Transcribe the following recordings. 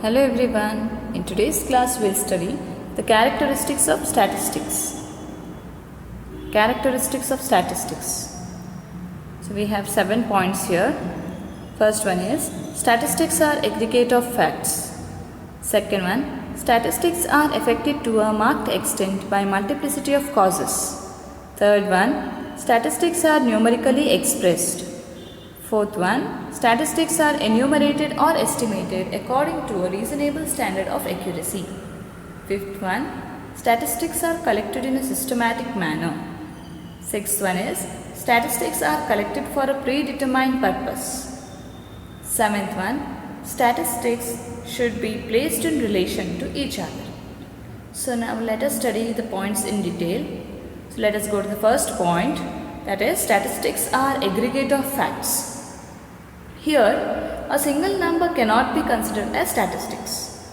Hello everyone. In today's class we'll study the characteristics of statistics. Characteristics of statistics. So we have 7 points here. First one is statistics are aggregate of facts. Second one, statistics are affected to a marked extent by multiplicity of causes. Third one, statistics are numerically expressed. Fourth one, statistics are enumerated or estimated according to a reasonable standard of accuracy. Fifth one, statistics are collected in a systematic manner. Sixth one is, statistics are collected for a predetermined purpose. Seventh one, statistics should be placed in relation to each other. So now let us study the points in detail. So let us go to the first point, that is statistics are aggregate of facts. Here, a single number cannot be considered as statistics.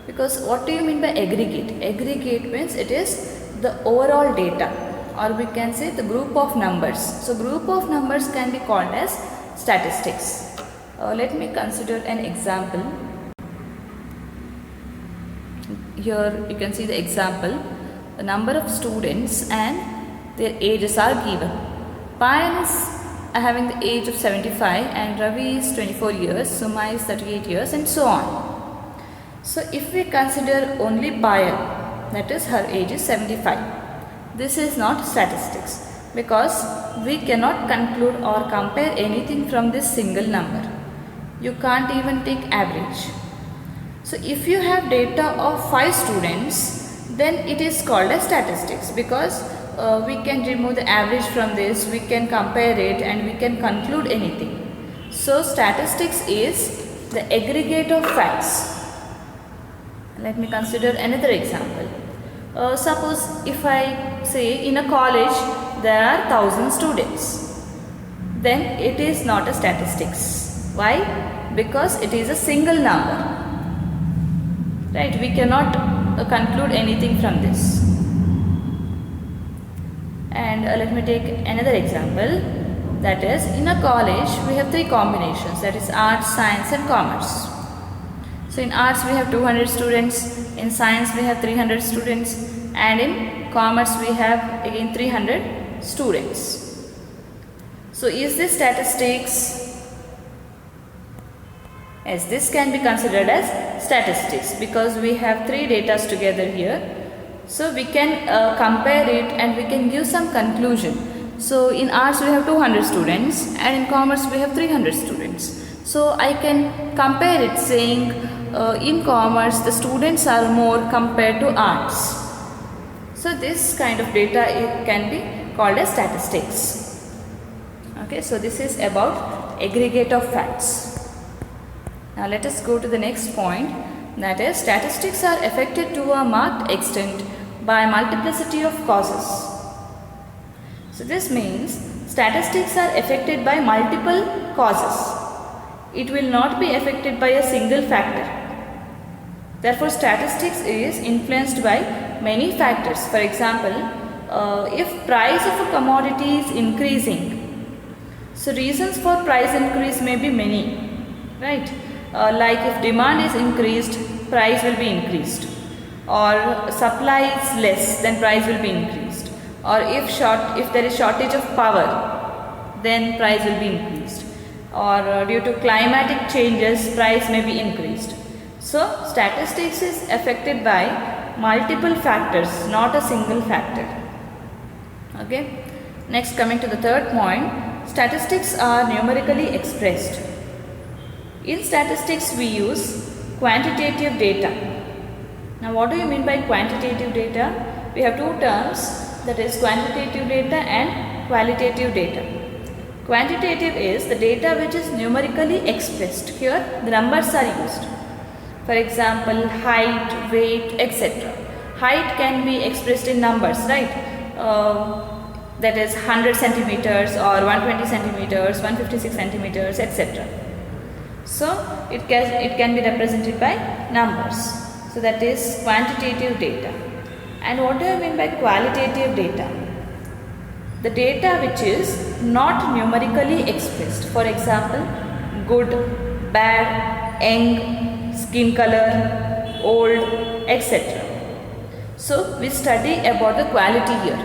Because what do you mean by aggregate? Aggregate means it is the overall data, or we can say the group of numbers. So group of numbers can be called as statistics. Let me consider an example. Here you can see the example. The number of students and their ages are given. Payan is having the age of 75 and Ravi is 24 years, Suma is 38 years and so on. So if we consider only Payan, that is her age is 75. This is not statistics because we cannot conclude or compare anything from this single number. You can't even take average. So if you have data of 5 students, then it is called as statistics because we can remove the average from this, we can compare it and we can conclude anything. So statistics is the aggregate of facts. Let me consider another example. Suppose if I say in a college there are 1000 students, then it is not a statistics. Why? Because it is a single number. Right? We cannot conclude anything from this. And let me take another example, that is in a college we have 3 combinations, that is arts, science and commerce. So in arts we have 200 students, in science we have 300 students and in commerce we have again 300 students. So is this statistics? Yes, this can be considered as statistics because we have 3 data together here. So we can compare it and we can give some conclusion. So in arts we have 200 students and in commerce we have 300 students. So I can compare it saying in commerce the students are more compared to arts. So this kind of data can be called as statistics. Okay, so this is about aggregate of facts. Now let us go to the next point, that is statistics are affected to a marked extent by multiplicity of causes. So this means statistics are affected by multiple causes. It will not be affected by a single factor. Therefore statistics is influenced by many factors. For example, if price of a commodity is increasing, so reasons for price increase may be many, right? Like if demand is increased, price will be increased, or supply is less, then price will be increased, or if there is shortage of power, then price will be increased, or due to climatic changes, price may be increased. So statistics is affected by multiple factors, not a single factor. Okay. Next, coming to the third point, statistics are numerically expressed. In statistics we use quantitative data. Now what do you mean by quantitative data? We have 2 terms, that is quantitative data and qualitative data. Quantitative is the data which is numerically expressed. Here the numbers are used. For example, height, weight, etc. Height can be expressed in numbers, right? That is 100 centimeters or 120 centimeters, 156 centimeters, etc. So it can be represented by numbers. So that is quantitative data. And what do I mean by qualitative data? The data which is not numerically expressed. For example, good, bad, young, skin color, old, etc. So we study about the quality here,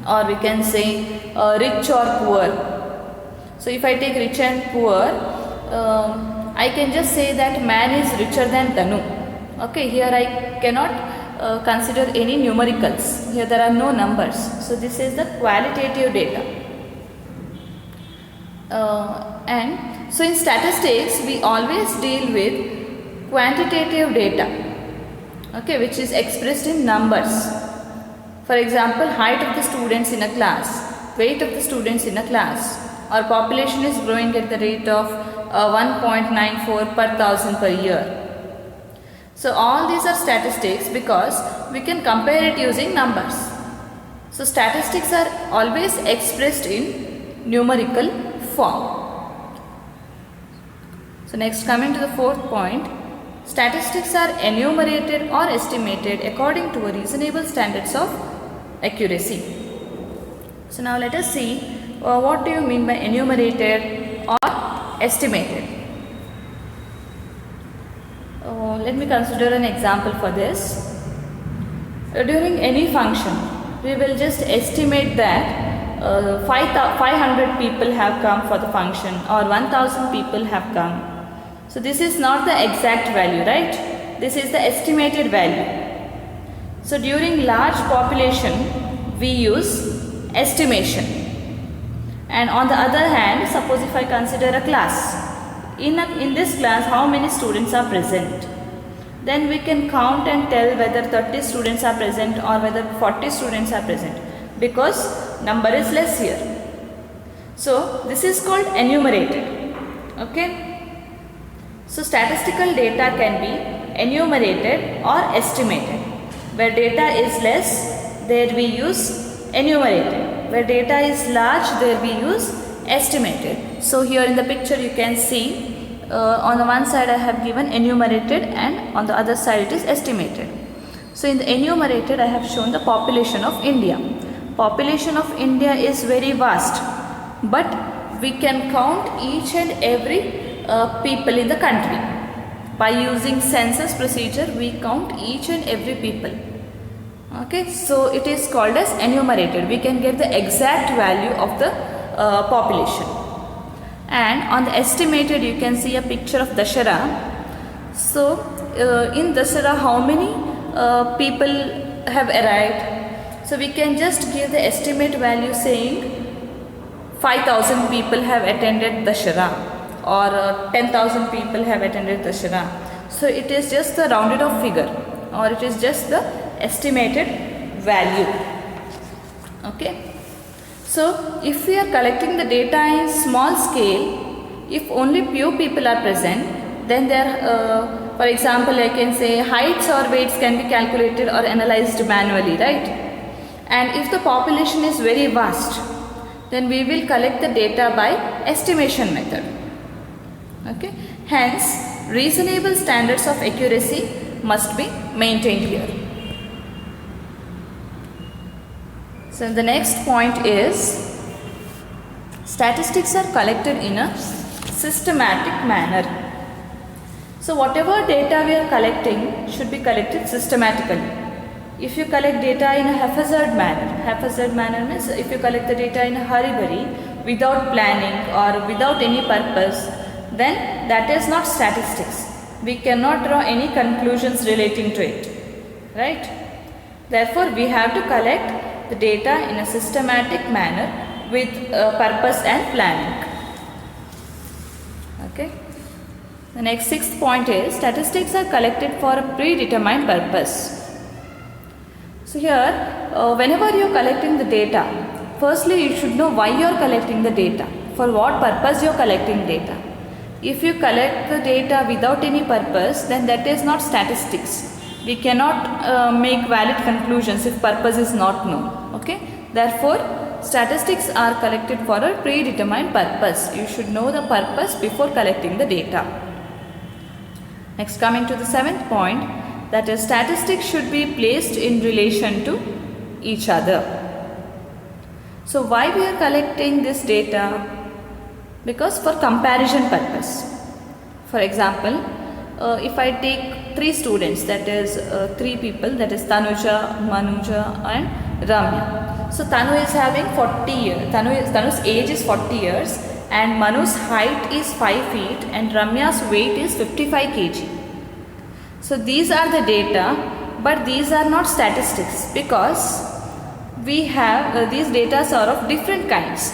or we can say rich or poor. So if I take rich and poor, I can just say that man is richer than Tanu. Okay, here I cannot consider any numericals. Here there are no numbers. So this is the qualitative data. And so in statistics we always deal with quantitative data, okay, which is expressed in numbers. For example, height of the students in a class, weight of the students in a class. Our population is growing at the rate of 1.94 per thousand per year. So all these are statistics because we can compare it using numbers. So statistics are always expressed in numerical form. So next, coming to the fourth point, statistics are enumerated or estimated according to a reasonable standards of accuracy. So now let us see what do you mean by enumerated or estimated. Let me consider an example for this. During any function, we will just estimate that 500 people have come for the function or 1000 people have come. So this is not the exact value, right? This is the estimated value. So during large population, we use estimation. And on the other hand, suppose if I consider a class, in this class how many students are present? Then we can count and tell whether 30 students are present or whether 40 students are present, because number is less here. So this is called enumerated. Okay. So statistical data can be enumerated or estimated. Where data is less, there we use enumerated. Where data is large, there we use estimated. So here in the picture you can see on the one side I have given enumerated and on the other side it is estimated. So in the enumerated I have shown the population of India. Population of India is very vast, but we can count each and every people in the country. By using census procedure, we count each and every people. Okay, so it is called as enumerated. We can get the exact value of the population. And on the estimated, you can see a picture of Dussehra. So in Dussehra, how many people have arrived? So we can just give the estimate value saying 5,000 people have attended Dussehra or 10,000 people have attended Dussehra. So it is just the rounded off figure, or it is just the estimated value. Okay. So if we are collecting the data in small scale, if only few people are present, then there, for example, I can say heights or weights can be calculated or analyzed manually, right? And if the population is very vast, then we will collect the data by estimation method. Okay. Hence, reasonable standards of accuracy must be maintained here. So the next point is, statistics are collected in a systematic manner. So whatever data we are collecting should be collected systematically. If you collect data in a haphazard manner means if you collect the data in a hurry-burry, without planning or without any purpose, then that is not statistics. We cannot draw any conclusions relating to it, right? Therefore, we have to collect the data in a systematic manner with purpose and planning. Okay. The next sixth point is, statistics are collected for a predetermined purpose. So here, whenever you are collecting the data, firstly you should know why you are collecting the data, for what purpose you are collecting data. If you collect the data without any purpose, then that is not statistics. We cannot make valid conclusions if purpose is not known. Okay. Therefore, statistics are collected for a predetermined purpose. You should know the purpose before collecting the data. Next, coming to the seventh point, that is, statistics should be placed in relation to each other. So why we are collecting this data? Because for comparison purpose. For example, if I take 3 students, that is 3 people, that is Tanuja, Manuja and Ramya. So Tanu is having 40 years, Tanu's age is 40 years and Manu's height is 5 feet and Ramya's weight is 55 kg. So these are the data, but these are not statistics because we have these data are of different kinds.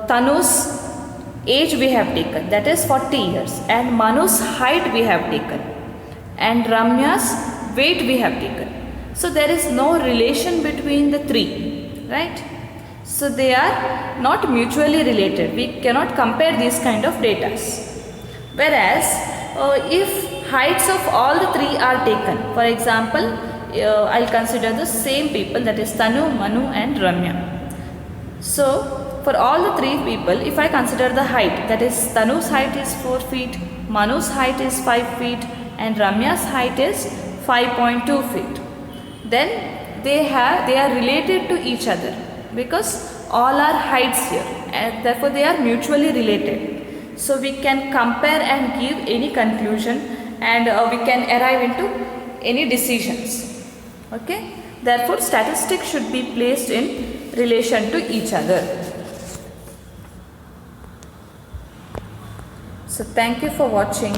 Tanu's age we have taken, that is 40 years, and Manu's height we have taken, and Ramya's weight we have taken. So there is no relation between the three, right? So they are not mutually related. We cannot compare these kind of data. Whereas if heights of all the three are taken, for example, I'll consider the same people, that is Tanu, Manu and Ramya. So for all the 3 people, if I consider the height, that is Tanu's height is 4 feet, Manu's height is 5 feet and Ramya's height is 5.2 feet. Then they are related to each other because all are heights here and therefore they are mutually related. So we can compare and give any conclusion and we can arrive into any decisions. Okay? Therefore statistics should be placed in relation to each other. So thank you for watching.